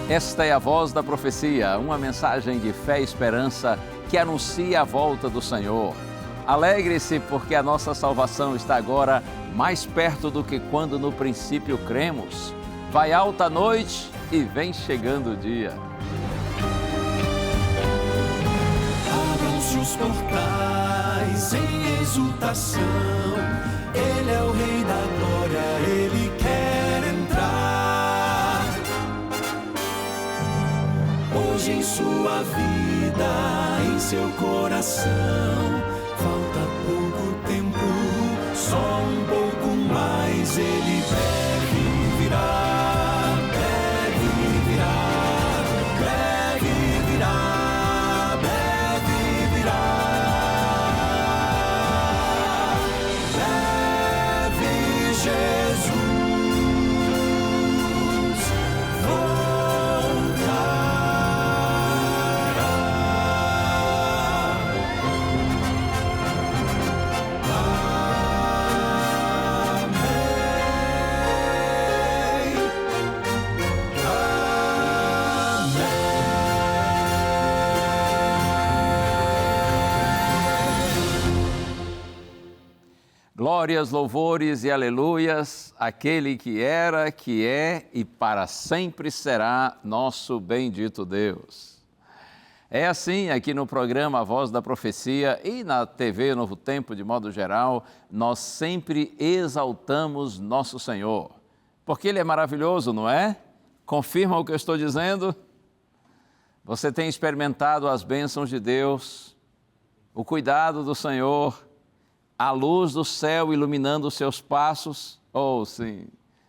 Esta é a Voz da Profecia, uma mensagem de fé e esperança que anuncia a volta do Senhor. Alegre-se porque a nossa salvação está agora mais perto do que quando no princípio cremos. Vai alta a noite e vem chegando o dia. Abram-se os portais em exultação, Ele é o Rei da Glória, Ele quer entrar. Hoje em sua vida, em seu coração, falta pouco tempo, só um pouco mais, Ele breve virá, breve virá, breve virá, breve virá, breve Jesus voltará. Glórias, louvores e aleluias, aquele que era, que é e para sempre será nosso bendito Deus. É assim, aqui no programa A Voz da Profecia e na TV Novo Tempo, de modo geral, nós sempre exaltamos nosso Senhor, porque Ele é maravilhoso, não é? Confirma o que eu estou dizendo? Você tem experimentado as bênçãos de Deus, o cuidado do Senhor, a luz do céu iluminando os seus passos? Oh, sim,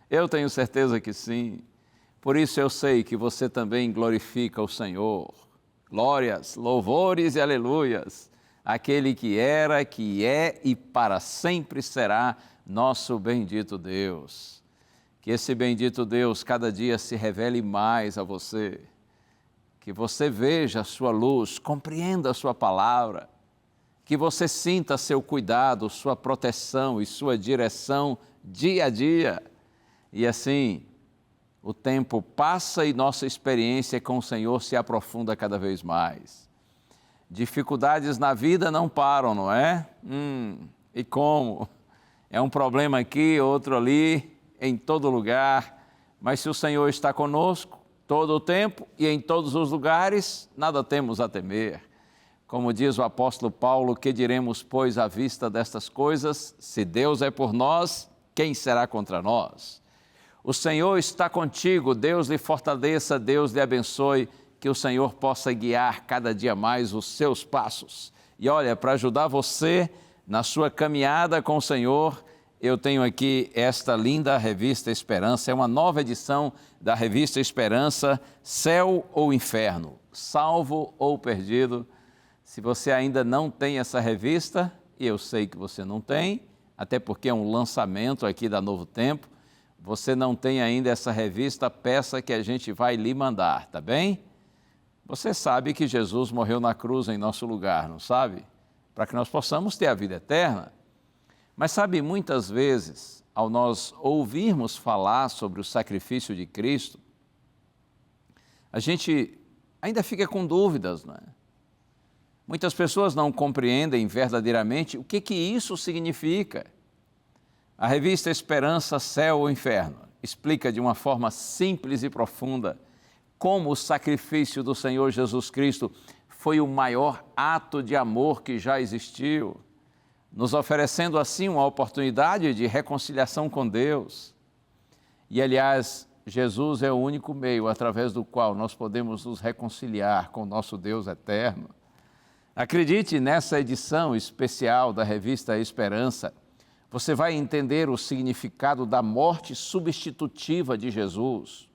eu tenho certeza que sim. Por isso eu sei que você também glorifica o Senhor. Glórias, louvores e aleluias, aquele que era, que é e para sempre será nosso bendito Deus. Que esse bendito Deus cada dia se revele mais a você, que você veja a sua luz, compreenda a sua palavra, que você sinta seu cuidado, sua proteção e sua direção dia a dia. E assim, o tempo passa e nossa experiência com o Senhor se aprofunda cada vez mais. Dificuldades na vida não param, não é? E como? É um problema aqui, outro ali, em todo lugar. Mas se o Senhor está conosco todo o tempo e em todos os lugares, nada temos a temer. Como diz o apóstolo Paulo, que diremos, pois, à vista destas coisas? Se Deus é por nós, quem será contra nós? O Senhor está contigo, Deus lhe fortaleça, Deus lhe abençoe, que o Senhor possa guiar cada dia mais os seus passos. E olha, para ajudar você na sua caminhada com o Senhor, eu tenho aqui esta linda revista Esperança, é uma nova edição da revista Esperança, Céu ou Inferno, Salvo ou Perdido. Se você ainda não tem essa revista, e eu sei que você não tem, até porque é um lançamento aqui da Novo Tempo, você não tem ainda essa revista, peça que a gente vai lhe mandar, tá bem? Você sabe que Jesus morreu na cruz em nosso lugar, não sabe? Para que nós possamos ter a vida eterna. Mas sabe, muitas vezes, ao nós ouvirmos falar sobre o sacrifício de Cristo, a gente ainda fica com dúvidas, não é? Muitas pessoas não compreendem verdadeiramente o que isso significa. A revista Esperança, Céu ou Inferno explica de uma forma simples e profunda como o sacrifício do Senhor Jesus Cristo foi o maior ato de amor que já existiu, nos oferecendo assim uma oportunidade de reconciliação com Deus. E, aliás, Jesus é o único meio através do qual nós podemos nos reconciliar com o nosso Deus eterno. Acredite, nessa edição especial da revista Esperança, você vai entender o significado da morte substitutiva de Jesus.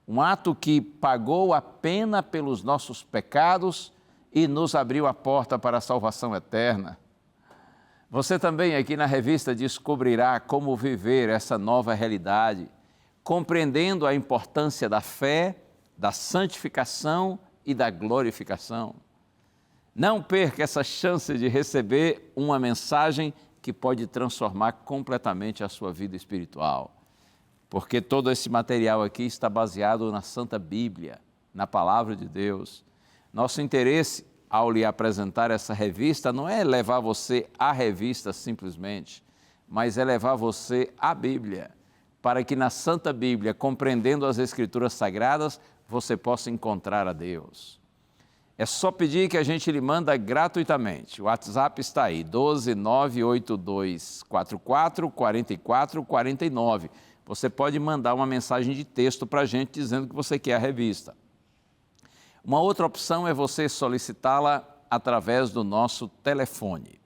Um ato que pagou a pena pelos nossos pecados e nos abriu a porta para a salvação eterna. Você também aqui na revista descobrirá como viver essa nova realidade, compreendendo a importância da fé, da santificação e da glorificação. Não perca essa chance de receber uma mensagem que pode transformar completamente a sua vida espiritual. Porque todo esse material aqui está baseado na Santa Bíblia, na Palavra de Deus. Nosso interesse ao lhe apresentar essa revista não é levar você à revista simplesmente, mas é levar você à Bíblia, para que na Santa Bíblia, compreendendo as Escrituras Sagradas, você possa encontrar a Deus. É só pedir que a gente lhe manda gratuitamente. O WhatsApp está aí, 12982444449. Você pode mandar uma mensagem de texto para a gente dizendo que você quer a revista. Uma outra opção é você solicitá-la através do nosso telefone.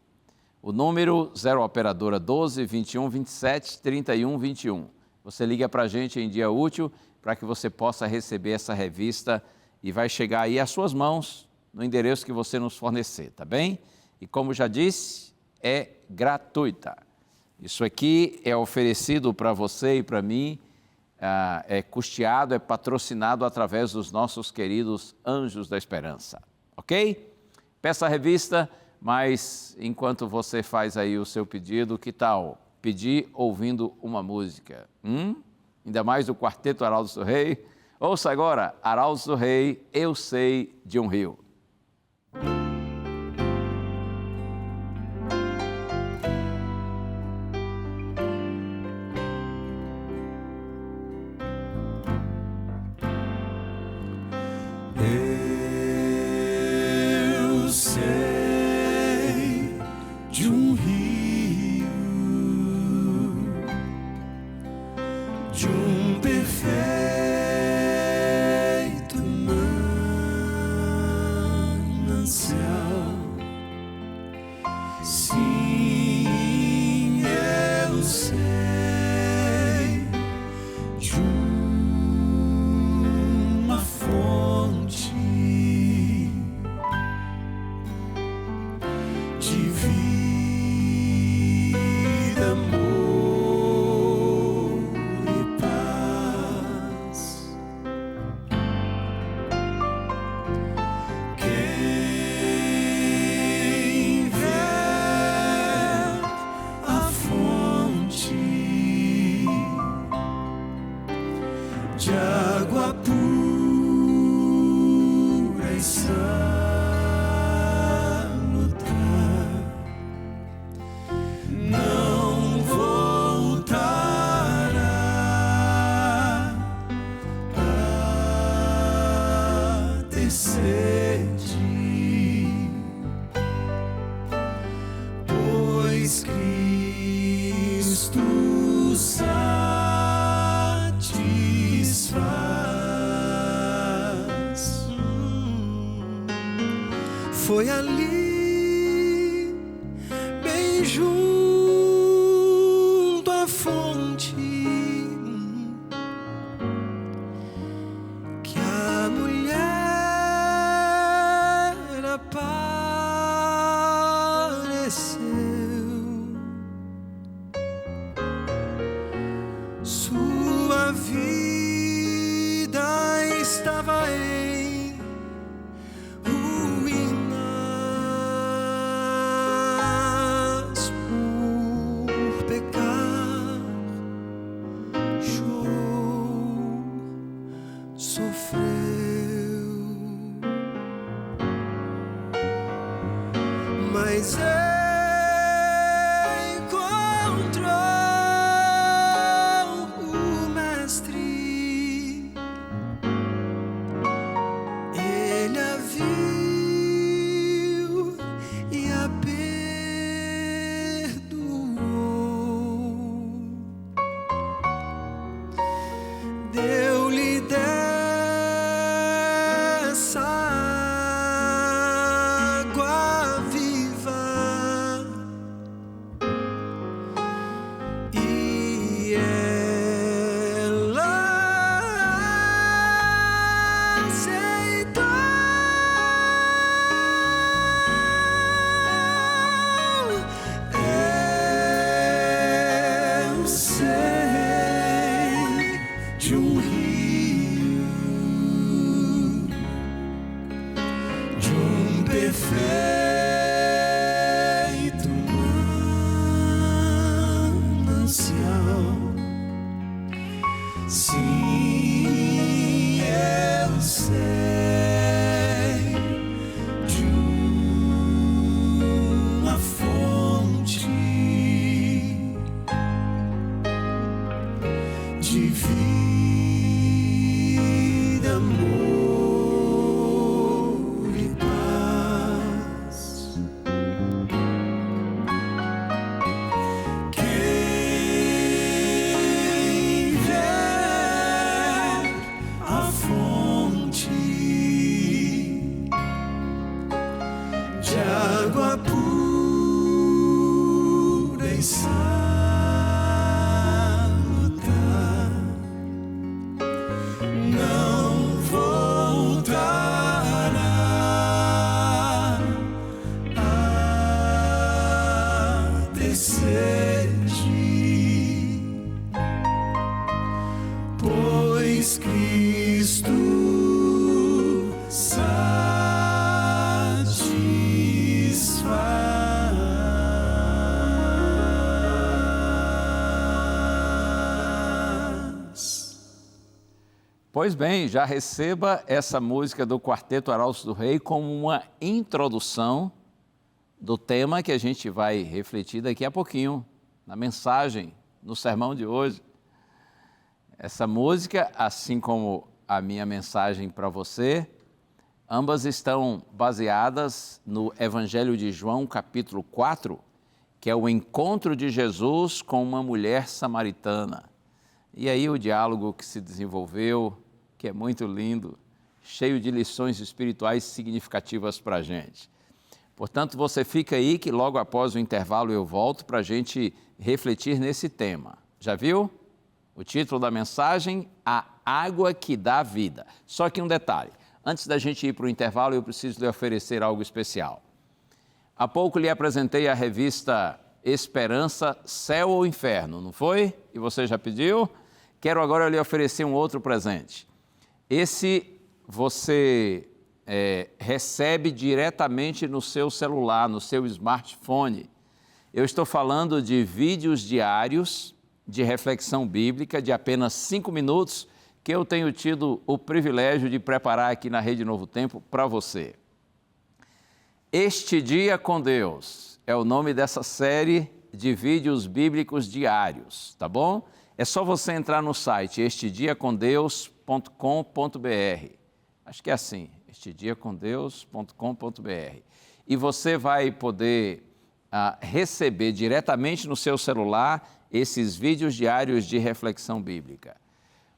O número 0 operadora 12 21 27 31 21. Você liga para a gente em dia útil para que você possa receber essa revista e vai chegar aí às suas mãos no endereço que você nos fornecer, tá bem? E como já disse, é gratuita. Isso aqui é oferecido para você e para mim, é custeado, é patrocinado através dos nossos queridos Anjos da Esperança, ok? Peça a revista, mas enquanto você faz aí o seu pedido, que tal pedir ouvindo uma música? Ainda mais do Quarteto Arautos do Rei? Ouça agora, Arautos do Rei, Eu Sei de um Rio. Eu sei de um rio, de um perfeito manancial. Sim, eu sei de uma fonte de vida, amor e paz. Quem ver a fonte de água pura e salutar não voltará a ter sede, pois Cristo satisfaz. Foi ali, bem junto à fonte, que a mulher apareceu. Sua vida estava em ruínas por pecar, chorou, sofreu, mas encontrou o Mestre. Ele a viu e a perdoou. Deu-lhe dessa água viva feito manancial. Sim, eu sei de uma fonte de vida, amor e paz. Quem vier à fonte de água pura e salutar, não voltará a ter sede, pois Cristo satisfaz. Pois bem, já receba essa música do Quarteto Arautos do Rei como uma introdução do tema que a gente vai refletir daqui a pouquinho, na mensagem, no sermão de hoje. Essa música, assim como a minha mensagem para você, ambas estão baseadas no Evangelho de João, capítulo 4, que é o encontro de Jesus com uma mulher samaritana. E aí o diálogo que se desenvolveu, que é muito lindo, cheio de lições espirituais significativas para a gente. Portanto, você fica aí que logo após o intervalo eu volto para a gente refletir nesse tema. Já viu? O título da mensagem, A Água que Dá Vida. Só que um detalhe, antes da gente ir para o intervalo, eu preciso lhe oferecer algo especial. Há pouco lhe apresentei a revista Esperança, Céu ou Inferno, não foi? E você já pediu? Quero agora lhe oferecer um outro presente. Esse você recebe diretamente no seu celular, no seu smartphone. Eu estou falando de vídeos diários de reflexão bíblica de apenas 5 minutos que eu tenho tido o privilégio de preparar aqui na Rede Novo Tempo para você. Este Dia com Deus é o nome dessa série de vídeos bíblicos diários, tá bom? É só você entrar no site estediacomdeus.com.br. Acho que é assim, estediacomdeus.com.br. E você vai poder receber diretamente no seu celular esses vídeos diários de reflexão bíblica.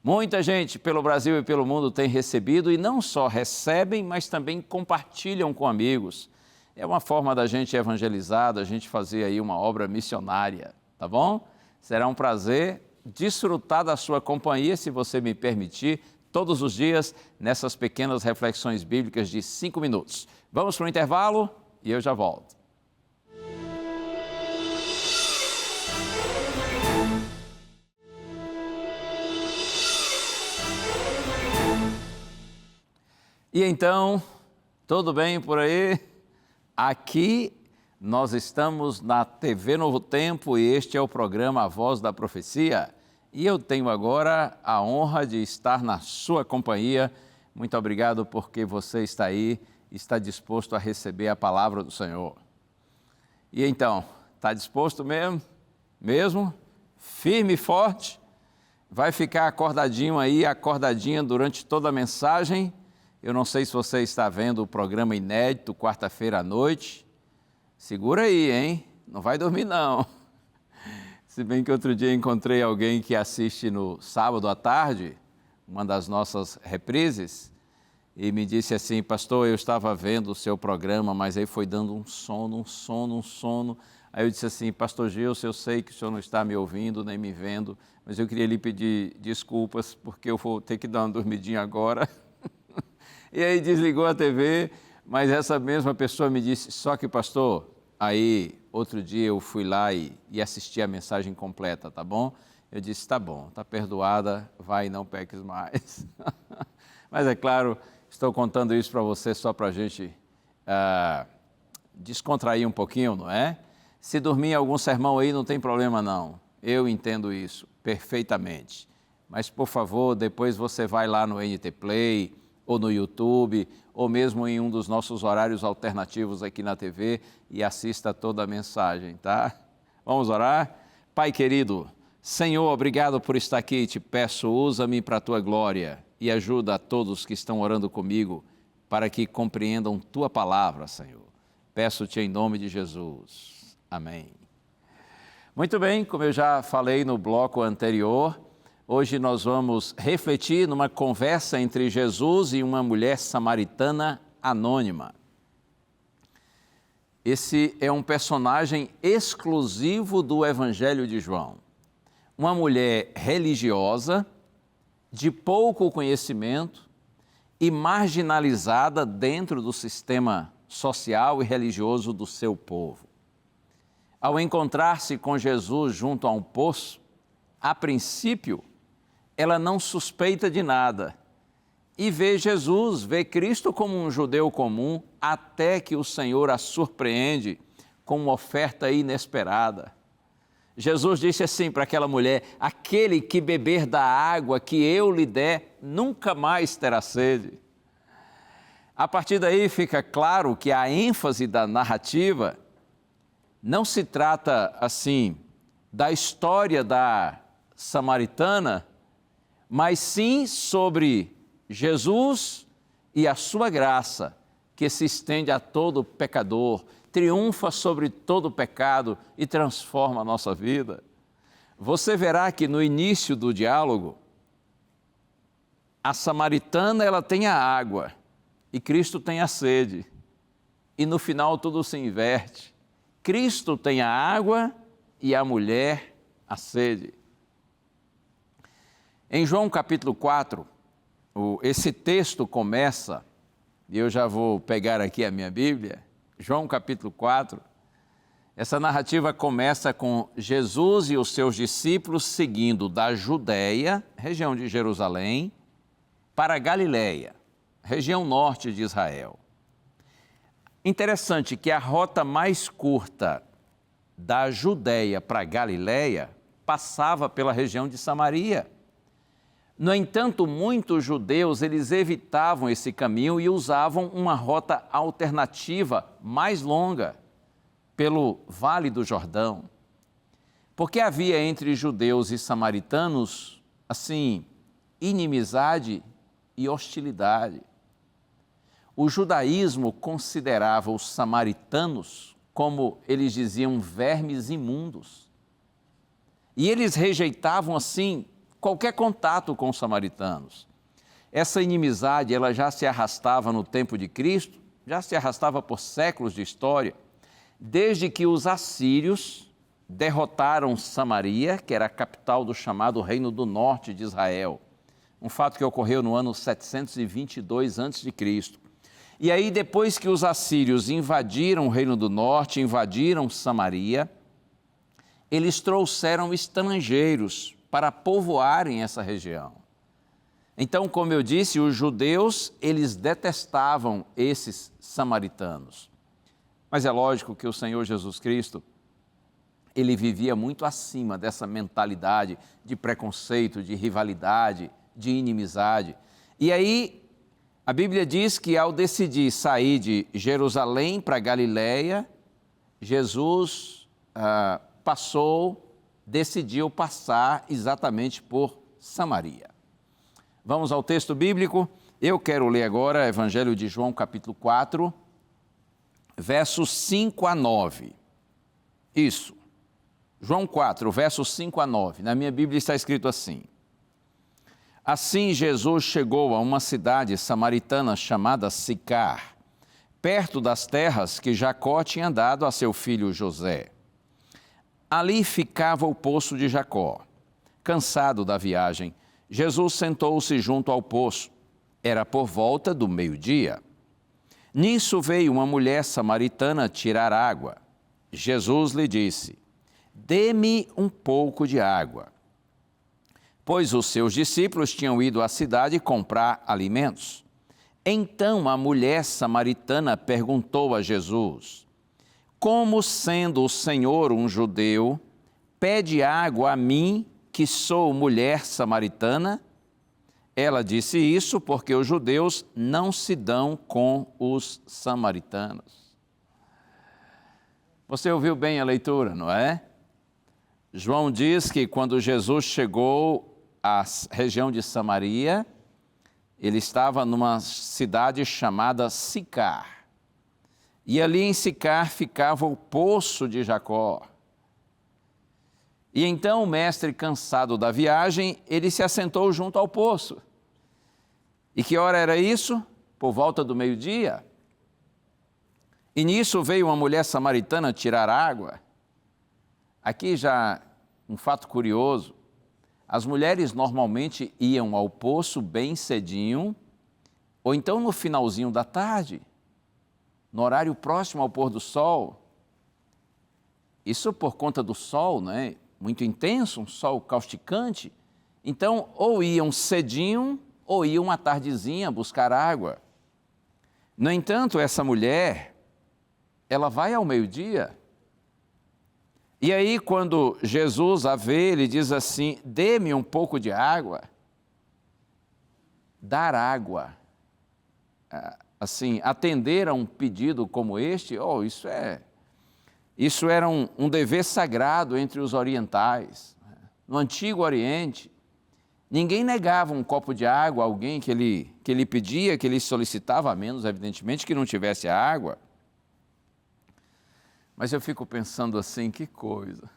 Muita gente pelo Brasil e pelo mundo tem recebido e não só recebem, mas também compartilham com amigos. É uma forma da gente evangelizar, da gente fazer aí uma obra missionária, tá bom? Será um prazer desfrutar da sua companhia, se você me permitir, todos os dias, nessas pequenas reflexões bíblicas de 5 minutos. Vamos para o intervalo e eu já volto. E então, tudo bem por aí? Aqui nós estamos na TV Novo Tempo e este é o programa A Voz da Profecia. E eu tenho agora a honra de estar na sua companhia. Muito obrigado porque você está aí, está disposto a receber a palavra do Senhor. E então, está disposto mesmo? Mesmo? Firme e forte? Vai ficar acordadinho aí, acordadinha durante toda a mensagem? Eu não sei se você está vendo o programa inédito, quarta-feira à noite. Segura aí, hein? Não vai dormir, não. Se bem que outro dia encontrei alguém que assiste no sábado à tarde, uma das nossas reprises, e me disse assim: pastor, eu estava vendo o seu programa, mas aí foi dando um sono. Aí eu disse assim: pastor Gilson, eu sei que o senhor não está me ouvindo nem me vendo, mas eu queria lhe pedir desculpas, porque eu vou ter que dar uma dormidinha agora. E aí desligou a TV, mas essa mesma pessoa me disse: só que pastor, aí outro dia eu fui lá e assisti a mensagem completa, tá bom? Eu disse: tá bom, tá perdoada, vai e não peques mais. Mas é claro, estou contando isso para você só para a gente descontrair um pouquinho, não é? Se dormir em algum sermão aí, não tem problema não. Eu entendo isso perfeitamente. Mas, por favor, depois você vai lá no NT Play, ou no YouTube, ou mesmo em um dos nossos horários alternativos aqui na TV e assista toda a mensagem, tá? Vamos orar? Pai querido, Senhor, obrigado por estar aqui. Te peço, usa-me para a Tua glória e ajuda a todos que estão orando comigo para que compreendam Tua palavra, Senhor. Peço-te em nome de Jesus. Amém. Muito bem, como eu já falei no bloco anterior, hoje nós vamos refletir numa conversa entre Jesus e uma mulher samaritana anônima. Esse é um personagem exclusivo do Evangelho de João. Uma mulher religiosa, de pouco conhecimento e marginalizada dentro do sistema social e religioso do seu povo. Ao encontrar-se com Jesus junto a um poço, a princípio, ela não suspeita de nada e vê Jesus, vê Cristo como um judeu comum, até que o Senhor a surpreende com uma oferta inesperada. Jesus disse assim para aquela mulher: aquele que beber da água que eu lhe der, nunca mais terá sede. A partir daí fica claro que a ênfase da narrativa não se trata, assim, da história da samaritana, mas sim sobre Jesus e a sua graça, que se estende a todo pecador, triunfa sobre todo pecado e transforma a nossa vida. Você verá que no início do diálogo, a samaritana ela tem a água e Cristo tem a sede. E no final tudo se inverte. Cristo tem a água e a mulher a sede. Em João capítulo 4, esse texto começa, e eu já vou pegar aqui a minha Bíblia, João capítulo 4, essa narrativa começa com Jesus e os seus discípulos seguindo da Judéia, região de Jerusalém, para a Galiléia, região norte de Israel. Interessante que a rota mais curta da Judéia para a Galiléia passava pela região de Samaria. No entanto, muitos judeus, eles evitavam esse caminho e usavam uma rota alternativa mais longa, pelo Vale do Jordão. Porque havia entre judeus e samaritanos, assim, inimizade e hostilidade. O judaísmo considerava os samaritanos, como eles diziam, vermes imundos. E eles rejeitavam, assim, qualquer contato com os samaritanos. Essa inimizade, ela já se arrastava no tempo de Cristo, já se arrastava por séculos de história, desde que os assírios derrotaram Samaria, que era a capital do chamado Reino do Norte de Israel. Um fato que ocorreu no ano 722 a.C. E aí, depois que os assírios invadiram o Reino do Norte, invadiram Samaria, eles trouxeram estrangeiros para povoarem essa região. Então, como eu disse, os judeus, eles detestavam esses samaritanos. Mas é lógico que o Senhor Jesus Cristo, ele vivia muito acima dessa mentalidade de preconceito, de rivalidade, de inimizade. E aí, a Bíblia diz que ao decidir sair de Jerusalém para Galiléia, Jesus decidiu passar exatamente por Samaria. Vamos ao texto bíblico. Eu quero ler agora o Evangelho de João, capítulo 4, versos 5 a 9. Isso. João 4, versos 5 a 9. Na minha Bíblia está escrito assim: Assim Jesus chegou a uma cidade samaritana chamada Sicar, perto das terras que Jacó tinha dado a seu filho José. Ali ficava o poço de Jacó. Cansado da viagem, Jesus sentou-se junto ao poço. Era por volta do meio-dia. Nisso veio uma mulher samaritana tirar água. Jesus lhe disse: Dê-me um pouco de água. Pois os seus discípulos tinham ido à cidade comprar alimentos. Então a mulher samaritana perguntou a Jesus: como sendo o Senhor um judeu, pede água a mim, que sou mulher samaritana? Ela disse isso porque os judeus não se dão com os samaritanos. Você ouviu bem a leitura, não é? João diz que quando Jesus chegou à região de Samaria, ele estava numa cidade chamada Sicar. E ali em Sicar ficava o poço de Jacó. E então o mestre, cansado da viagem, ele se assentou junto ao poço. E que hora era isso? Por volta do meio-dia. E nisso veio uma mulher samaritana tirar água. Aqui já um fato curioso. As mulheres normalmente iam ao poço bem cedinho, ou então no finalzinho da tarde, no horário próximo ao pôr do sol. Isso por conta do sol, né? Muito intenso, um sol causticante. Então, ou iam cedinho, ou iam à tardezinha buscar água. No entanto, essa mulher, ela vai ao meio-dia. E aí, quando Jesus a vê, ele diz assim: dê-me um pouco de água. Dar água, assim, atender a um pedido como este, isso era um dever sagrado entre os orientais. No Antigo Oriente, ninguém negava um copo de água a alguém que ele pedia, que ele solicitava, a menos, evidentemente, que não tivesse água. Mas eu fico pensando assim, que coisa.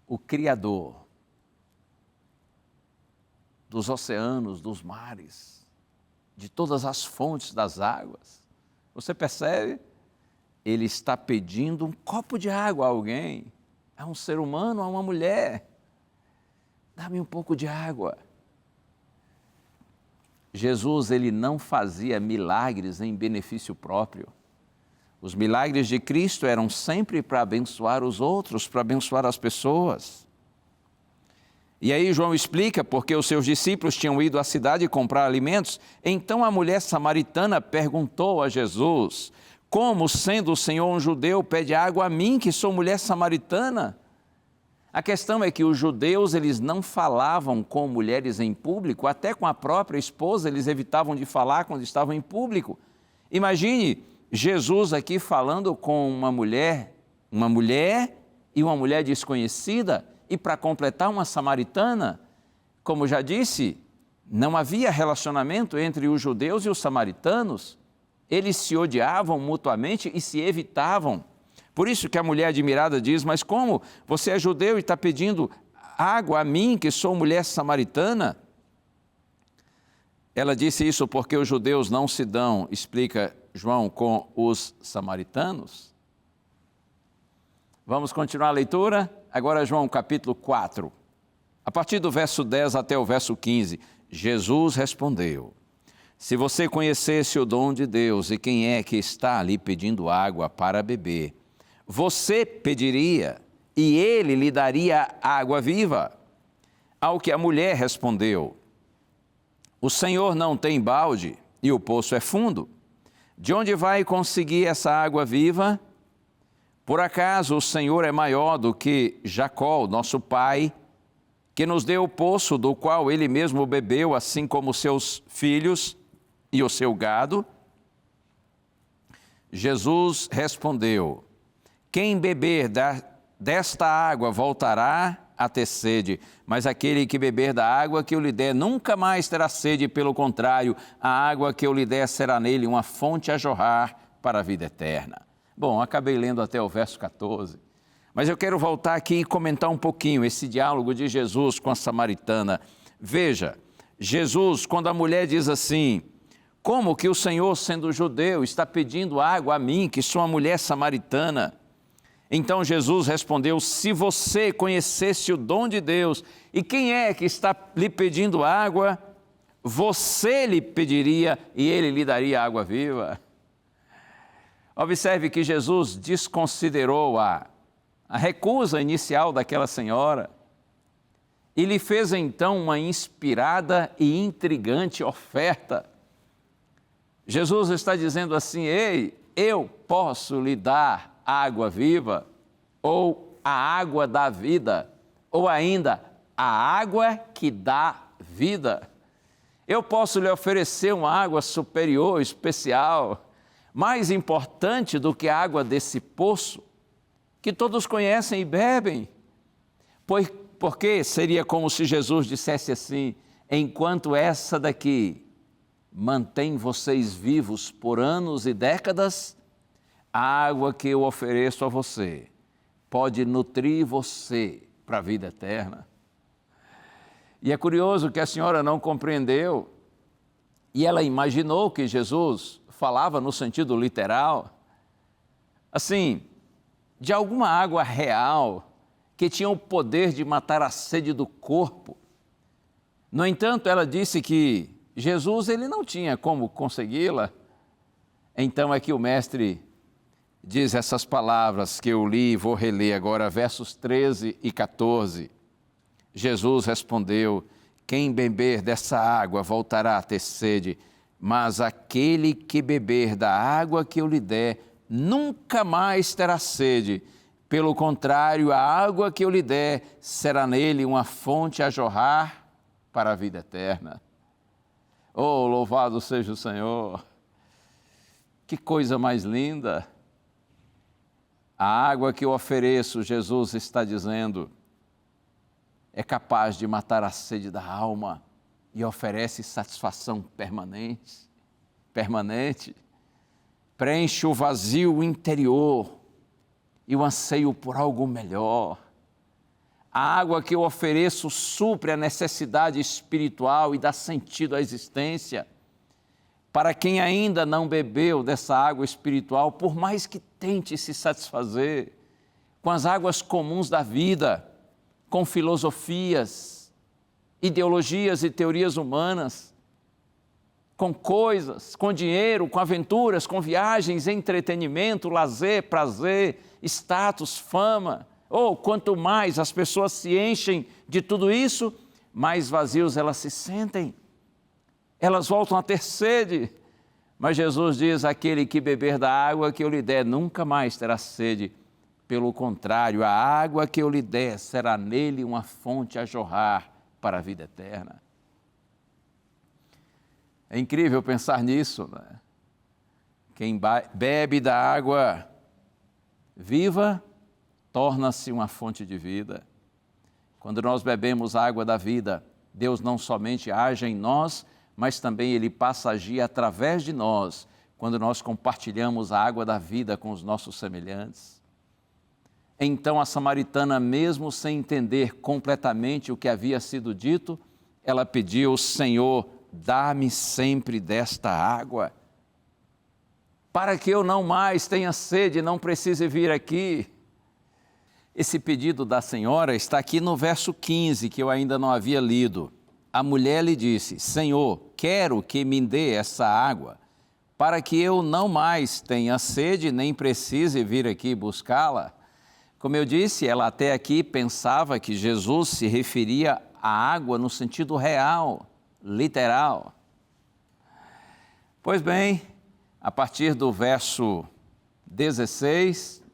O Criador dos oceanos, dos mares, de todas as fontes das águas, você percebe? Ele está pedindo um copo de água a alguém, a um ser humano, a uma mulher. Dá-me um pouco de água. Jesus, ele não fazia milagres em benefício próprio. Os milagres de Cristo eram sempre para abençoar os outros, para abençoar as pessoas. E aí João explica porque os seus discípulos tinham ido à cidade comprar alimentos. Então a mulher samaritana perguntou a Jesus: como, sendo o Senhor um judeu, pede água a mim, que sou mulher samaritana? A questão é que os judeus, eles não falavam com mulheres em público, até com a própria esposa eles evitavam de falar quando estavam em público. Imagine Jesus aqui falando com uma mulher e uma mulher desconhecida, e para completar uma samaritana. Como já disse, não havia relacionamento entre os judeus e os samaritanos. Eles se odiavam mutuamente e se evitavam. Por isso que a mulher admirada diz: mas como? Você é judeu e está pedindo água a mim, que sou mulher samaritana? Ela disse isso porque os judeus não se dão, explica João, com os samaritanos. Vamos continuar a leitura? Agora João capítulo 4. A partir do verso 10 até o verso 15, Jesus respondeu: se você conhecesse o dom de Deus e quem é que está ali pedindo água para beber, você pediria e ele lhe daria água viva. Ao que a mulher respondeu: o Senhor não tem balde e o poço é fundo. De onde vai conseguir essa água viva? Por acaso o Senhor é maior do que Jacó, nosso pai, que nos deu o poço do qual ele mesmo bebeu, assim como seus filhos e o seu gado? Jesus respondeu: quem beber desta água voltará a ter sede, mas aquele que beber da água que eu lhe der nunca mais terá sede, pelo contrário, a água que eu lhe der será nele uma fonte a jorrar para a vida eterna. Bom, acabei lendo até o verso 14, mas eu quero voltar aqui e comentar um pouquinho esse diálogo de Jesus com a samaritana. Veja, Jesus, quando a mulher diz assim: como que o Senhor, sendo judeu, está pedindo água a mim, que sou uma mulher samaritana? Então Jesus respondeu: se você conhecesse o dom de Deus e quem é que está lhe pedindo água, você lhe pediria e ele lhe daria água viva. Observe que Jesus desconsiderou a recusa inicial daquela senhora e lhe fez então uma inspirada e intrigante oferta. Jesus está dizendo assim: ei, eu posso lhe dar água viva, ou a água da vida, ou ainda a água que dá vida. Eu posso lhe oferecer uma água superior, especial, mais importante do que a água desse poço, que todos conhecem e bebem. Porque seria como se Jesus dissesse assim: enquanto essa daqui mantém vocês vivos por anos e décadas, a água que eu ofereço a você pode nutrir você para a vida eterna. E é curioso que a senhora não compreendeu, e ela imaginou que Jesus falava no sentido literal, assim, de alguma água real que tinha o poder de matar a sede do corpo. No entanto, ela disse que Jesus ele não tinha como consegui-la. Então é que o mestre diz essas palavras que eu li e vou reler agora, versos 13 e 14. Jesus respondeu: quem beber dessa água voltará a ter sede, mas aquele que beber da água que eu lhe der nunca mais terá sede. Pelo contrário, a água que eu lhe der será nele uma fonte a jorrar para a vida eterna. Oh, louvado seja o Senhor! Que coisa mais linda! A água que eu ofereço, Jesus está dizendo, é capaz de matar a sede da alma e oferece satisfação permanente, preenche o vazio interior e o anseio por algo melhor. A água que eu ofereço supre a necessidade espiritual e dá sentido à existência. Para quem ainda não bebeu dessa água espiritual, por mais que tente se satisfazer com as águas comuns da vida, com filosofias, ideologias e teorias humanas, com coisas, com dinheiro, com aventuras, com viagens, entretenimento, lazer, prazer, status, fama. Ou quanto mais as pessoas se enchem de tudo isso, mais vazios elas se sentem. Elas voltam a ter sede. Mas Jesus diz: aquele que beber da água que eu lhe der nunca mais terá sede. Pelo contrário, a água que eu lhe der será nele uma fonte a jorrar para a vida eterna. É incrível pensar nisso, né? Quem bebe da água viva torna-se uma fonte de vida. Quando nós bebemos a água da vida, Deus não somente age em nós, mas também Ele passa a agir através de nós, quando nós compartilhamos a água da vida com os nossos semelhantes. Então a samaritana, mesmo sem entender completamente o que havia sido dito, ela pediu: Senhor, dá-me sempre desta água, para que eu não mais tenha sede e não precise vir aqui. Esse pedido da senhora está aqui no verso 15, que eu ainda não havia lido. A mulher lhe disse: Senhor, quero que me dê essa água, para que eu não mais tenha sede nem precise vir aqui buscá-la. Como eu disse, ela até aqui pensava que Jesus se referia à água no sentido real, literal. Pois bem, a partir do verso 16,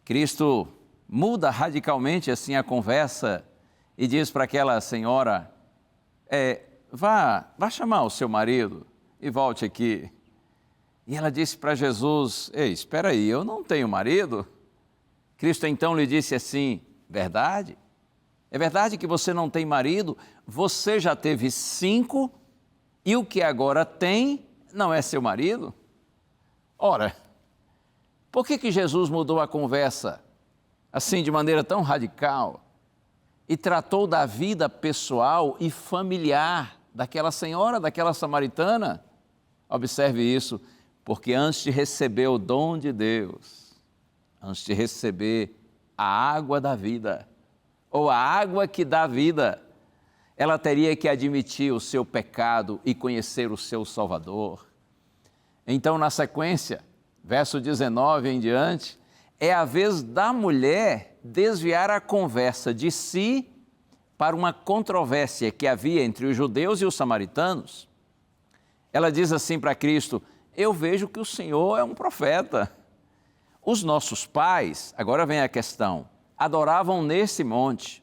Cristo muda radicalmente assim a conversa e diz para aquela senhora: vá chamar o seu marido e volte aqui. E ela disse para Jesus: ei, espera aí, eu não tenho marido. Cristo então lhe disse assim: verdade? É verdade que você não tem marido? Você já teve 5 e o que agora tem não é seu marido? Ora, por que Jesus mudou a conversa assim de maneira tão radical e tratou da vida pessoal e familiar daquela senhora, daquela samaritana? Observe isso, porque antes de receber o dom de Deus, antes de receber a água da vida, ou a água que dá vida, ela teria que admitir o seu pecado e conhecer o seu Salvador. Então, na sequência, verso 19 em diante, é a vez da mulher desviar a conversa de si para uma controvérsia que havia entre os judeus e os samaritanos. Ela diz assim para Cristo: eu vejo que o Senhor é um profeta. Os nossos pais, agora vem a questão, adoravam nesse monte,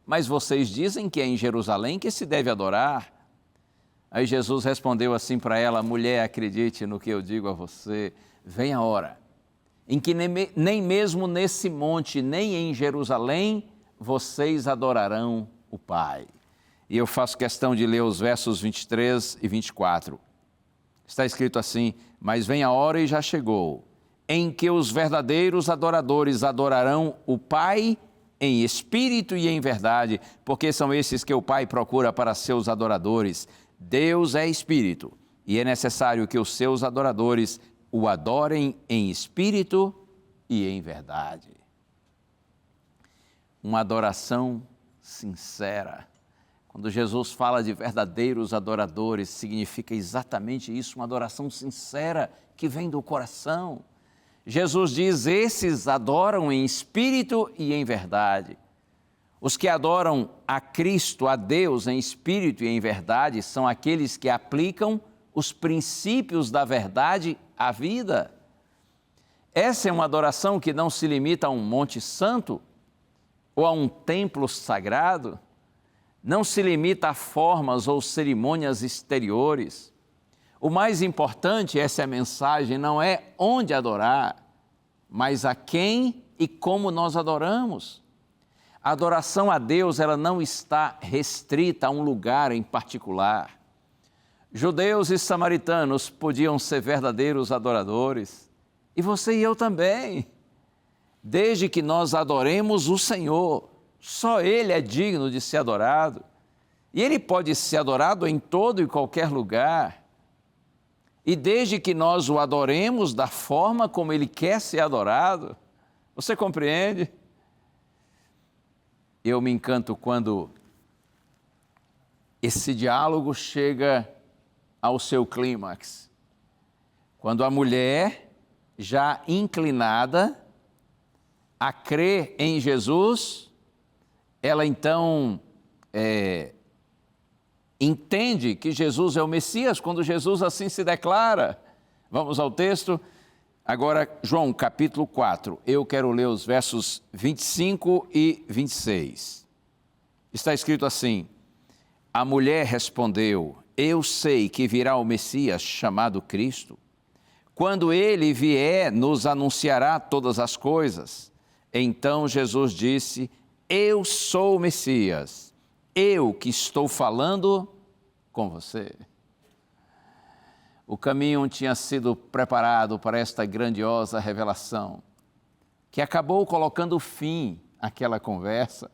mas vocês dizem que é em Jerusalém que se deve adorar. Aí Jesus respondeu assim para ela: mulher, acredite no que eu digo a você, vem a hora em que nem mesmo nesse monte, nem em Jerusalém, vocês adorarão o Pai. E eu faço questão de ler os versos 23 e 24. Está escrito assim: mas vem a hora e já chegou, em que os verdadeiros adoradores adorarão o Pai em espírito e em verdade, porque são esses que o Pai procura para seus adoradores. Deus é espírito, e é necessário que os seus adoradores o adorem em espírito e em verdade. Uma adoração sincera. Quando Jesus fala de verdadeiros adoradores, significa exatamente isso, uma adoração sincera que vem do coração. Jesus diz: esses adoram em espírito e em verdade. Os que adoram a Cristo, a Deus, em espírito e em verdade, são aqueles que aplicam os princípios da verdade à vida. Essa é uma adoração que não se limita a um monte santo ou a um templo sagrado, não se limita a formas ou cerimônias exteriores. O mais importante, essa é a mensagem, não é onde adorar, mas a quem e como nós adoramos. A adoração a Deus, ela não está restrita a um lugar em particular. Judeus e samaritanos podiam ser verdadeiros adoradores, e você e eu também, desde que nós adoremos o Senhor. Só Ele é digno de ser adorado, e Ele pode ser adorado em todo e qualquer lugar. E desde que nós o adoremos da forma como Ele quer ser adorado, você compreende? Eu me encanto quando esse diálogo chega ao seu clímax. Quando a mulher, já inclinada a crer em Jesus, ela então entende que Jesus é o Messias, quando Jesus assim se declara. Vamos ao texto. Agora, João, capítulo 4. Eu quero ler os versos 25 e 26. Está escrito assim: a mulher respondeu: eu sei que virá o Messias, chamado Cristo. Quando ele vier, nos anunciará todas as coisas. Então Jesus disse: eu sou o Messias, eu que estou falando com você. O caminho tinha sido preparado para esta grandiosa revelação, que acabou colocando fim àquela conversa.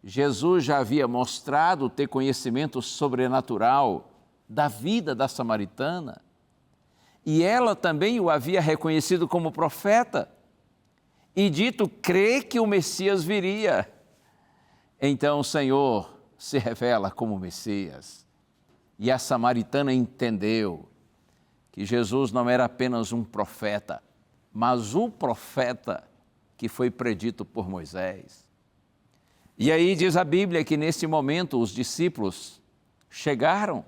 Jesus já havia mostrado ter conhecimento sobrenatural da vida da samaritana, e ela também o havia reconhecido como profeta e dito crer que o Messias viria. Então o Senhor se revela como Messias. E a samaritana entendeu que Jesus não era apenas um profeta, mas o profeta que foi predito por Moisés. E aí diz a Bíblia que nesse momento os discípulos chegaram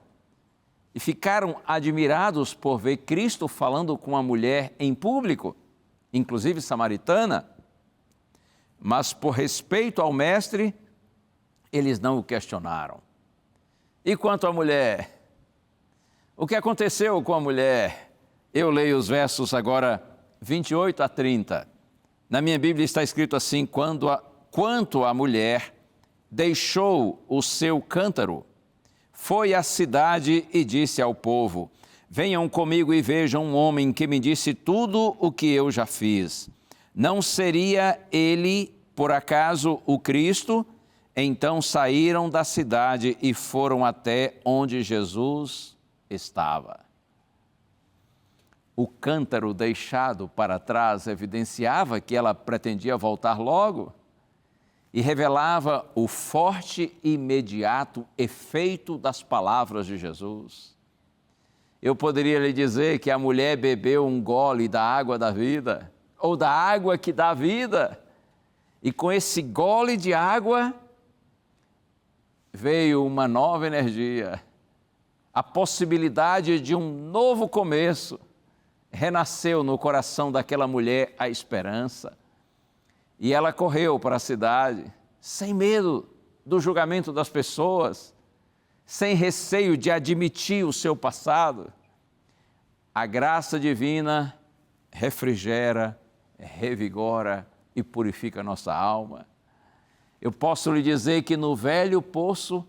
e ficaram admirados por ver Cristo falando com uma mulher em público, inclusive samaritana, mas por respeito ao mestre, eles não o questionaram. E quanto à mulher? O que aconteceu com a mulher? Eu leio os versos agora 28 a 30. Na minha Bíblia está escrito assim: quanto a mulher deixou o seu cântaro, foi à cidade e disse ao povo: venham comigo e vejam um homem que me disse tudo o que eu já fiz. Não seria ele, por acaso, o Cristo? Então saíram da cidade e foram até onde Jesus estava. O cântaro deixado para trás evidenciava que ela pretendia voltar logo e revelava o forte e imediato efeito das palavras de Jesus. Eu poderia lhe dizer que a mulher bebeu um gole da água da vida, ou da água que dá vida, e com esse gole de água veio uma nova energia. a possibilidade de um novo começo, renasceu no coração daquela mulher a esperança. E ela correu para a cidade, sem medo do julgamento das pessoas, sem receio de admitir o seu passado. A graça divina refrigera, revigora e purifica a nossa alma. Eu posso lhe dizer que no velho poço,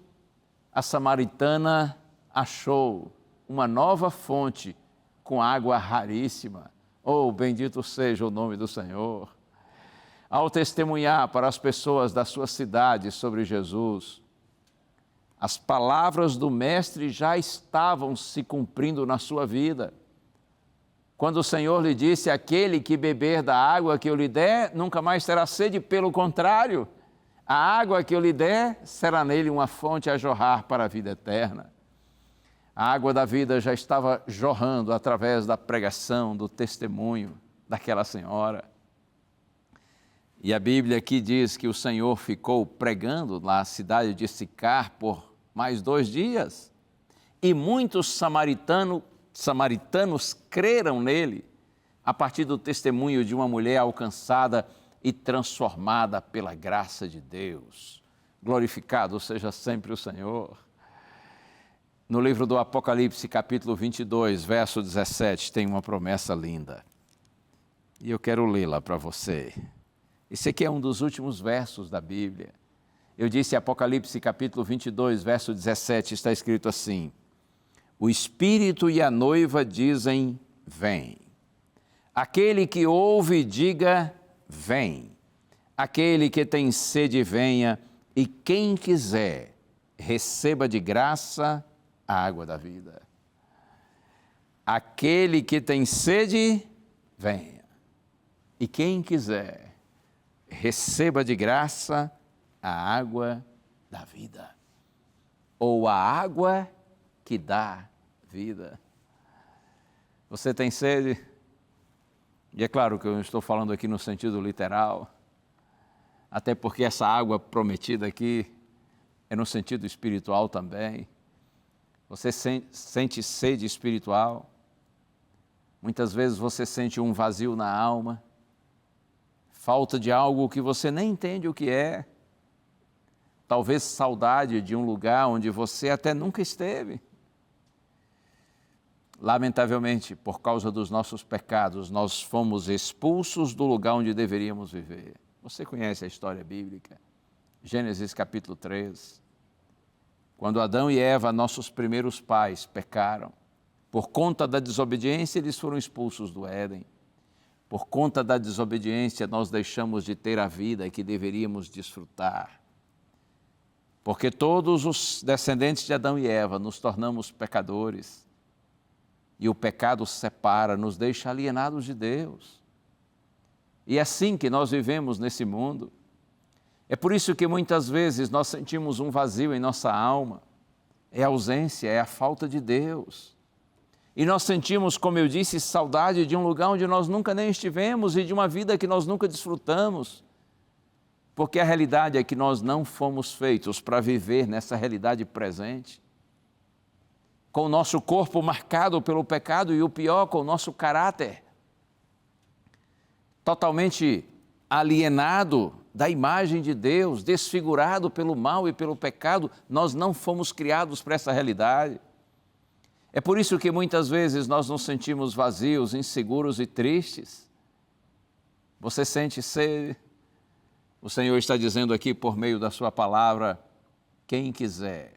a samaritana achou uma nova fonte com água raríssima. Oh, bendito seja o nome do Senhor. Ao testemunhar para as pessoas da sua cidade sobre Jesus, as palavras do Mestre já estavam se cumprindo na sua vida. Quando o Senhor lhe disse: aquele que beber da água que eu lhe der, nunca mais terá sede, pelo contrário, a água que eu lhe der será nele uma fonte a jorrar para a vida eterna. A água da vida já estava jorrando através da pregação, do testemunho daquela senhora. E a Bíblia aqui diz que o Senhor ficou pregando na cidade de Sicar por mais 2 dias. E muitos samaritanos creram nele, a partir do testemunho de uma mulher alcançada e transformada pela graça de Deus. Glorificado seja sempre o Senhor. No livro do Apocalipse, capítulo 22, verso 17, tem uma promessa linda. E eu quero lê-la para você. Esse aqui é um dos últimos versos da Bíblia. Eu disse Apocalipse, capítulo 22, verso 17, está escrito assim: o Espírito e a noiva dizem: vem. Aquele que ouve, diga: vem. Aquele que tem sede, venha. E quem quiser, receba de graça a água da vida. Aquele que tem sede, venha. E quem quiser, receba de graça a água da vida. Ou a água que dá vida. Você tem sede? E é claro que eu estou falando aqui no sentido literal, até porque essa água prometida aqui é no sentido espiritual também. Você sente sede espiritual? Muitas vezes você sente um vazio na alma, falta de algo que você nem entende o que é, talvez saudade de um lugar onde você até nunca esteve. Lamentavelmente, por causa dos nossos pecados, nós fomos expulsos do lugar onde deveríamos viver. Você conhece a história bíblica? Gênesis capítulo 3. Quando Adão e Eva, nossos primeiros pais, pecaram, por conta da desobediência, eles foram expulsos do Éden. Por conta da desobediência, nós deixamos de ter a vida que deveríamos desfrutar. Porque todos os descendentes de Adão e Eva nos tornamos pecadores. E o pecado separa, nos deixa alienados de Deus. E é assim que nós vivemos nesse mundo. É por isso que muitas vezes nós sentimos um vazio em nossa alma. É a ausência, é a falta de Deus. E nós sentimos, como eu disse, saudade de um lugar onde nós nunca nem estivemos e de uma vida que nós nunca desfrutamos. Porque a realidade é que nós não fomos feitos para viver nessa realidade presente. Com o nosso corpo marcado pelo pecado e o pior, com o nosso caráter totalmente alienado da imagem de Deus, desfigurado pelo mal e pelo pecado, nós não fomos criados para essa realidade. É por isso que muitas vezes nós nos sentimos vazios, inseguros e tristes. Você sente sede? O Senhor está dizendo aqui por meio da sua palavra: quem quiser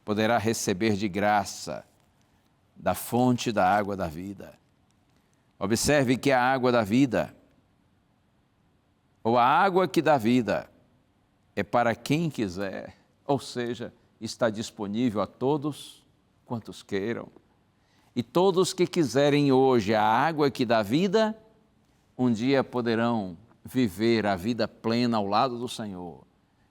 poderá receber de graça da fonte da água da vida. Observe que a água da vida, ou a água que dá vida, é para quem quiser, ou seja, está disponível a todos quantos queiram. E todos que quiserem hoje a água que dá vida, um dia poderão viver a vida plena ao lado do Senhor,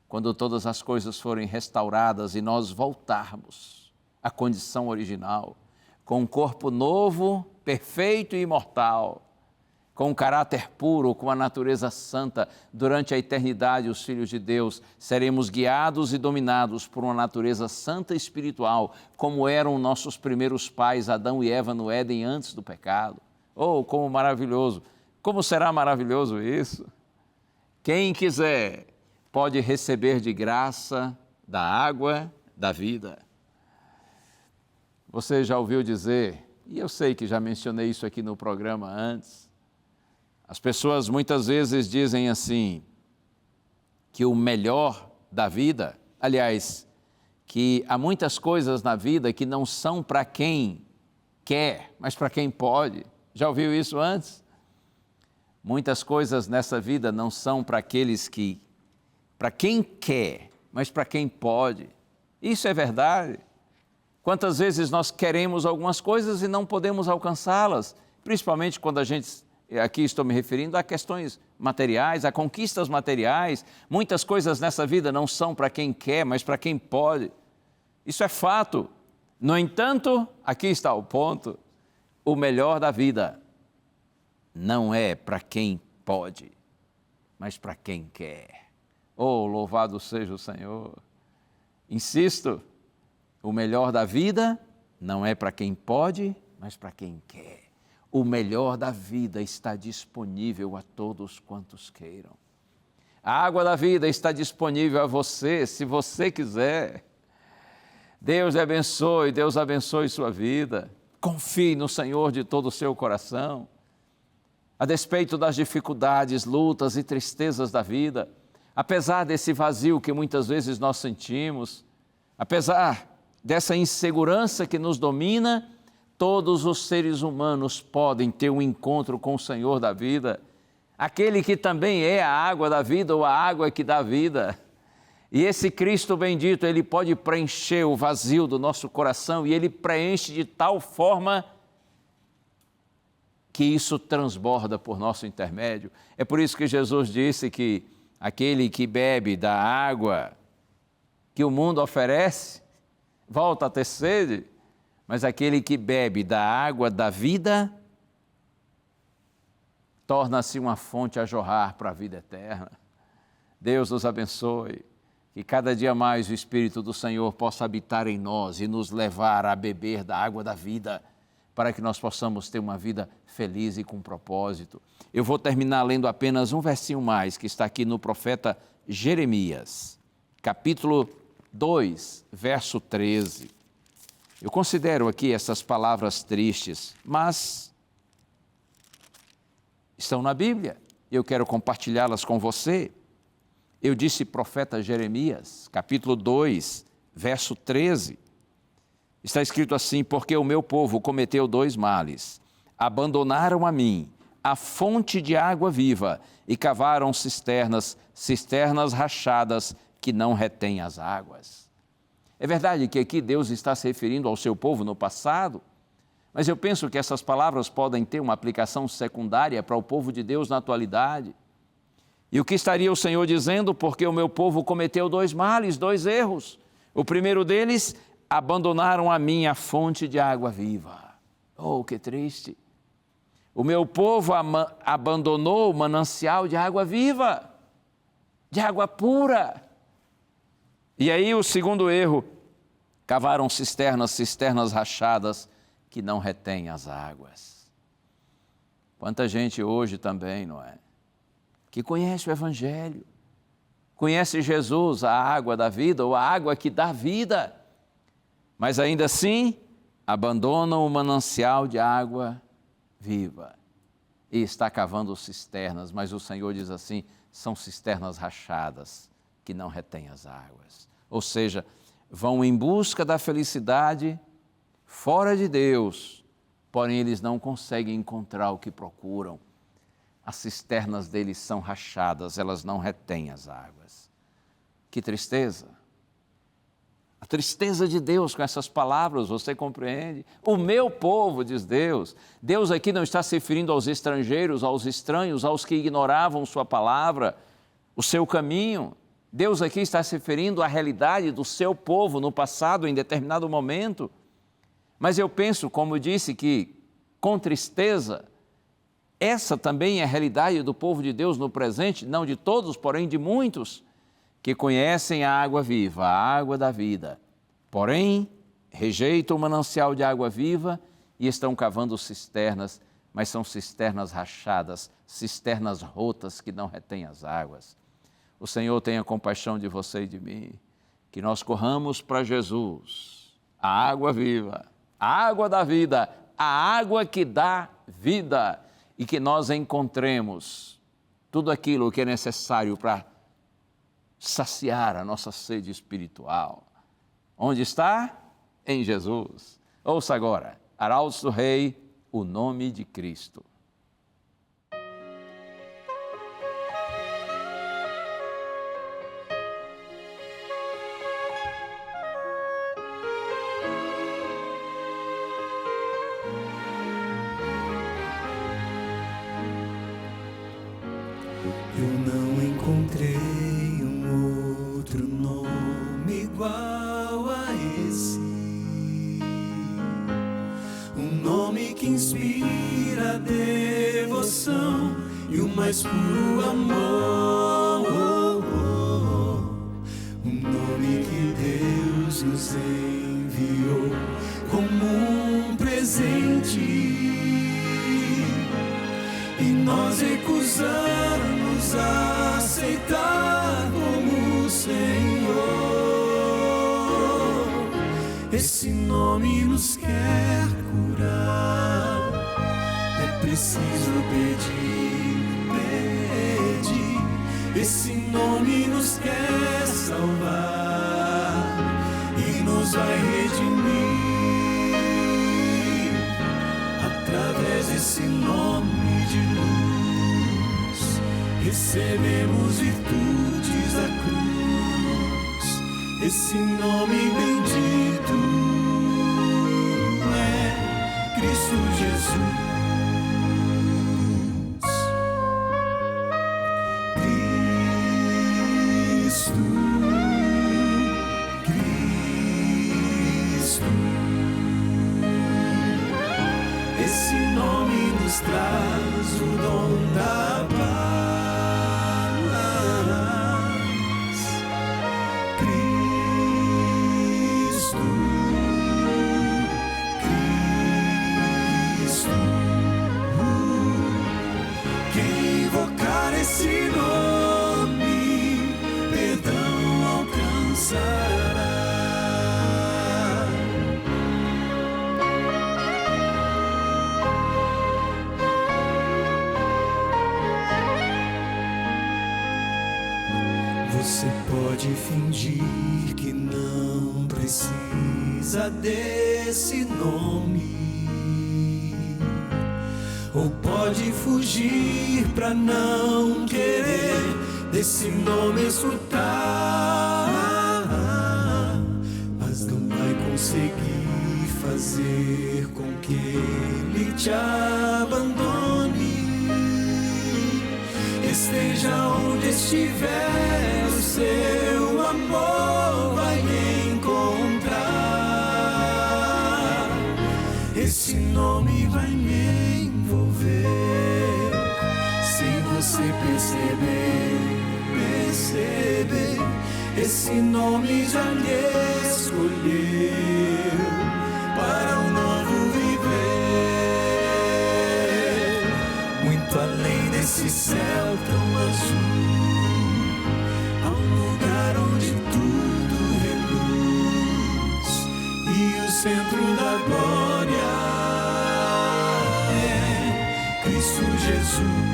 quando todas as coisas forem restauradas e nós voltarmos à condição original, com um corpo novo, perfeito e imortal, com um caráter puro, com a natureza santa. Durante a eternidade, os filhos de Deus seremos guiados e dominados por uma natureza santa e espiritual, como eram nossos primeiros pais, Adão e Eva, no Éden, antes do pecado. Oh, como maravilhoso! Como será maravilhoso isso? Quem quiser pode receber de graça da água da vida. Você já ouviu dizer, e eu sei que já mencionei isso aqui no programa antes, as pessoas muitas vezes dizem assim, que o melhor da vida, aliás, que há muitas coisas na vida que não são para quem quer, mas para quem pode. Já ouviu isso antes? Muitas coisas nessa vida não são para aqueles que, para quem quer, mas para quem pode. Isso é verdade. Quantas vezes nós queremos algumas coisas e não podemos alcançá-las, principalmente quando a gente, aqui estou me referindo a questões materiais, a conquistas materiais. Muitas coisas nessa vida não são para quem quer, mas para quem pode. Isso é fato. No entanto, aqui está o ponto, o melhor da vida não é para quem pode, mas para quem quer. Oh, louvado seja o Senhor! Insisto, o melhor da vida não é para quem pode, mas para quem quer. O melhor da vida está disponível a todos quantos queiram. A água da vida está disponível a você, se você quiser. Deus abençoe sua vida. Confie no Senhor de todo o seu coração. A despeito das dificuldades, lutas e tristezas da vida, apesar desse vazio que muitas vezes nós sentimos, apesar dessa insegurança que nos domina, todos os seres humanos podem ter um encontro com o Senhor da vida, aquele que também é a água da vida ou a água que dá vida. E esse Cristo bendito, ele pode preencher o vazio do nosso coração e ele preenche de tal forma que isso transborda por nosso intermédio. É por isso que Jesus disse que aquele que bebe da água que o mundo oferece, volta a ter sede, mas aquele que bebe da água da vida, torna-se uma fonte a jorrar para a vida eterna. Deus nos abençoe, que cada dia mais o Espírito do Senhor possa habitar em nós e nos levar a beber da água da vida, para que nós possamos ter uma vida feliz e com propósito. Eu vou terminar lendo apenas um versinho mais, que está aqui no profeta Jeremias, capítulo 2, verso 13. Eu considero aqui essas palavras tristes, mas estão na Bíblia. Eu quero compartilhá-las com você. Eu disse profeta Jeremias, capítulo 2, verso 13. Está escrito assim, porque o meu povo cometeu dois males. Abandonaram a mim, a fonte de água viva, e cavaram cisternas rachadas que não retêm as águas. É verdade que aqui Deus está se referindo ao seu povo no passado, mas eu penso que essas palavras podem ter uma aplicação secundária para o povo de Deus na atualidade. E o que estaria o Senhor dizendo? Porque o meu povo cometeu dois males, dois erros. O primeiro deles, abandonaram a mim a fonte de água viva. Oh, que triste! O meu povo abandonou o manancial de água viva, de água pura. E aí o segundo erro, cavaram cisternas rachadas que não retêm as águas. Quanta gente hoje também, não é? Que conhece o Evangelho, conhece Jesus, a água da vida, ou a água que dá vida, mas ainda assim abandonam o manancial de água viva e está cavando cisternas, mas o Senhor diz assim, são cisternas rachadas que não retêm as águas. Ou seja, vão em busca da felicidade fora de Deus, porém eles não conseguem encontrar o que procuram. As cisternas deles são rachadas, elas não retêm as águas. Que tristeza! A tristeza de Deus com essas palavras, você compreende? O meu povo, diz Deus. Deus aqui não está se referindo aos estrangeiros, aos estranhos, aos que ignoravam sua palavra, o seu caminho. Deus aqui está se referindo à realidade do seu povo no passado, em determinado momento. Mas eu penso, como disse, que com tristeza, Essa também é a realidade do povo de Deus no presente, não de todos, porém de muitos, que conhecem a água viva, a água da vida. Porém, rejeitam o manancial de água viva e estão cavando cisternas, mas são cisternas rachadas, cisternas rotas que não retêm as águas. O Senhor tenha compaixão de você e de mim, que nós corramos para Jesus, a água viva, a água da vida, a água que dá vida, e que nós encontremos tudo aquilo que é necessário para saciar a nossa sede espiritual. Onde está? Em Jesus. Ouça agora, Arautos do Rei, o nome de Cristo. Eu não encontrei um outro nome igual a esse, um nome que inspira a devoção e o mais puro amor, um nome que Deus nos enviou como um presente e nós recusamos aceitar como Senhor. Esse nome nos quer curar, é preciso pedir. Esse nome nos quer salvar e nos vai redimir. Através desse nome de luz recebemos virtudes da cruz. Esse nome bendito é Cristo Jesus. Esse nome nos traz o dom da paz. Cristo, quem invocar esse nome, perdão alcançará. Você pode fingir que não precisa desse nome, ou pode fugir pra não querer desse nome escutar, mas não vai conseguir fazer com que ele te abandone. Esteja onde estiver, o seu amor vai encontrar. Esse nome vai me envolver, sem você perceber. Esse nome já me escolheu para um novo viver, muito além desse céu tão azul, há um lugar onde tudo reluz e o centro da glória é Cristo Jesus.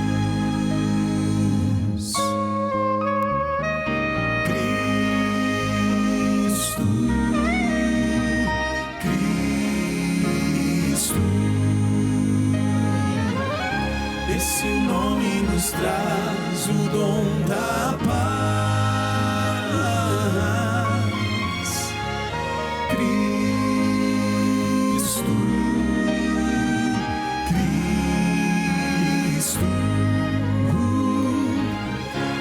Esse nome nos traz o dom da paz. Cristo,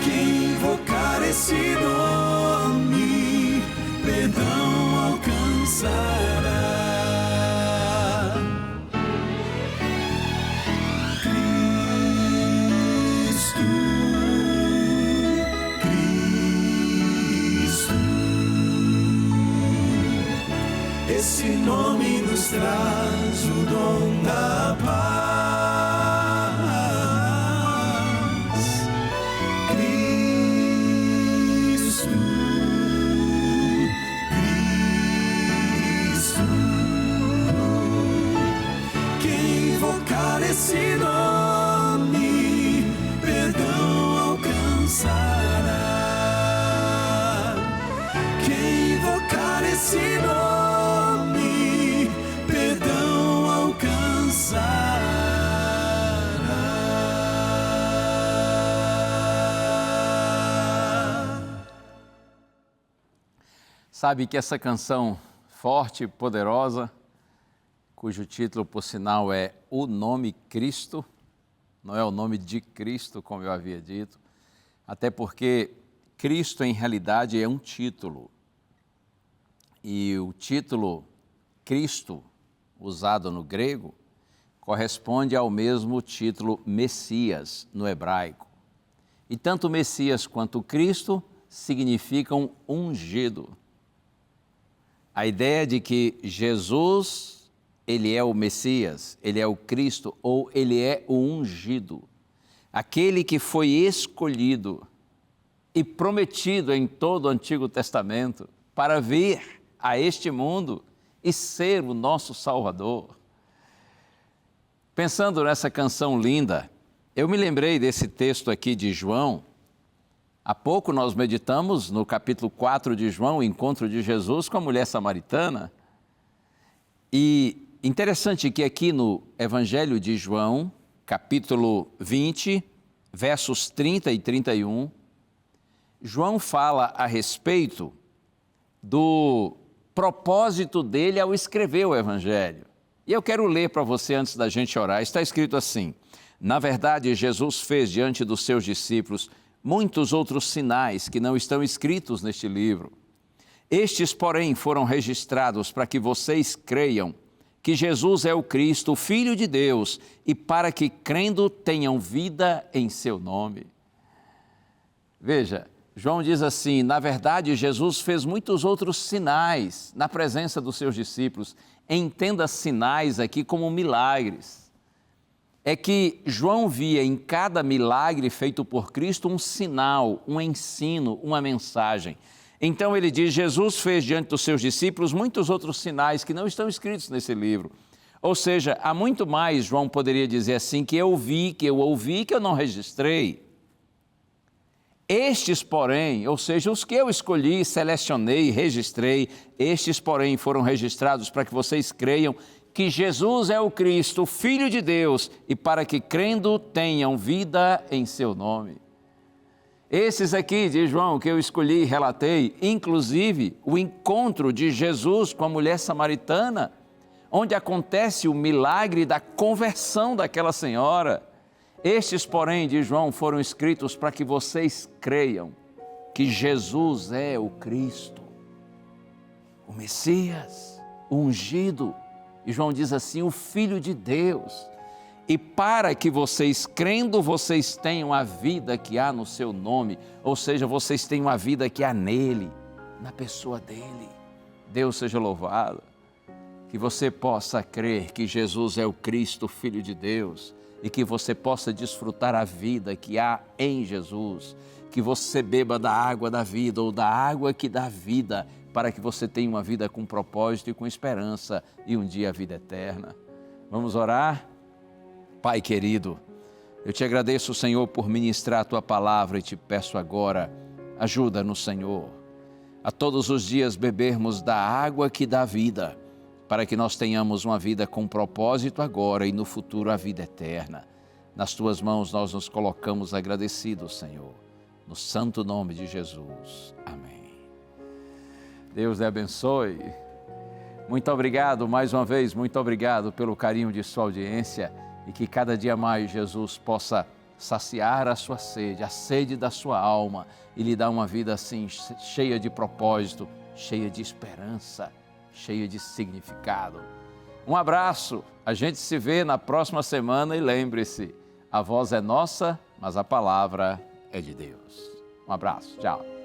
quem invocar esse nome, perdão alcançará. Cristo, esse nome nos traz o dom da paz. Cristo, Cristo. Quem invocar esse nome, perdão alcançará. Quem invocar esse nome, perdão alcançará. Sabe que essa canção forte e poderosa, cujo título, por sinal, é O Nome Cristo, não é o nome de Cristo, como eu havia dito, até porque Cristo, em realidade, é um título. E o título Cristo, usado no grego, corresponde ao mesmo título Messias, no hebraico. E tanto Messias quanto Cristo significam ungido. A ideia de que Jesus, ele é o Messias, ele é o Cristo, ou ele é o ungido, aquele que foi escolhido e prometido em todo o Antigo Testamento para vir a este mundo e ser o nosso Salvador. Pensando nessa canção linda, eu me lembrei desse texto aqui de João. Há pouco nós meditamos no capítulo 4 de João, o encontro de Jesus com a mulher samaritana. E interessante que aqui no Evangelho de João, capítulo 20, versos 30 e 31, João fala a respeito do propósito dele ao escrever o Evangelho. E eu quero ler para você antes da gente orar. Está escrito assim: na verdade, Jesus fez diante dos seus discípulos muitos outros sinais que não estão escritos neste livro. Estes, porém, foram registrados para que vocês creiam que Jesus é o Cristo, o Filho de Deus, e para que, crendo, tenham vida em seu nome. Veja, João diz assim: na verdade, Jesus fez muitos outros sinais na presença dos seus discípulos. Entenda sinais aqui como milagres. É que João via em cada milagre feito por Cristo um sinal, um ensino, uma mensagem. Então ele diz: Jesus fez diante dos seus discípulos muitos outros sinais que não estão escritos nesse livro. Ou seja, há muito mais, João poderia dizer assim, que eu vi, que eu ouvi, que eu não registrei. Estes, porém, ou seja, os que eu escolhi, selecionei, registrei, estes, porém, foram registrados para que vocês creiam que Jesus é o Cristo, o Filho de Deus, e para que, crendo, tenham vida em seu nome. Esses aqui, diz João, que eu escolhi e relatei, inclusive o encontro de Jesus com a mulher samaritana, onde acontece o milagre da conversão daquela senhora. Estes, porém, diz João, foram escritos para que vocês creiam que Jesus é o Cristo, o Messias, o ungido. E João diz assim, o Filho de Deus. E para que vocês, crendo, vocês tenham a vida que há no seu nome, ou seja, vocês tenham a vida que há nele, na pessoa dele. Deus seja louvado. Que você possa crer que Jesus é o Cristo, o Filho de Deus, e que você possa desfrutar a vida que há em Jesus, que você beba da água da vida ou da água que dá vida, para que você tenha uma vida com propósito e com esperança e um dia a vida eterna. Vamos orar? Pai querido, eu te agradeço, Senhor, por ministrar a Tua palavra e te peço agora, ajuda-nos, Senhor, a todos os dias bebermos da água que dá vida, para que nós tenhamos uma vida com propósito agora e no futuro a vida eterna. Nas Tuas mãos nós nos colocamos agradecidos, Senhor, no santo nome de Jesus. Amém. Deus lhe abençoe. Muito obrigado mais uma vez, muito obrigado pelo carinho de sua audiência e que cada dia mais Jesus possa saciar a sua sede, a sede da sua alma e lhe dar uma vida assim cheia de propósito, cheia de esperança, cheia de significado. Um abraço, a gente se vê na próxima semana e lembre-se, a voz é nossa, mas a palavra é de Deus. Um abraço, tchau.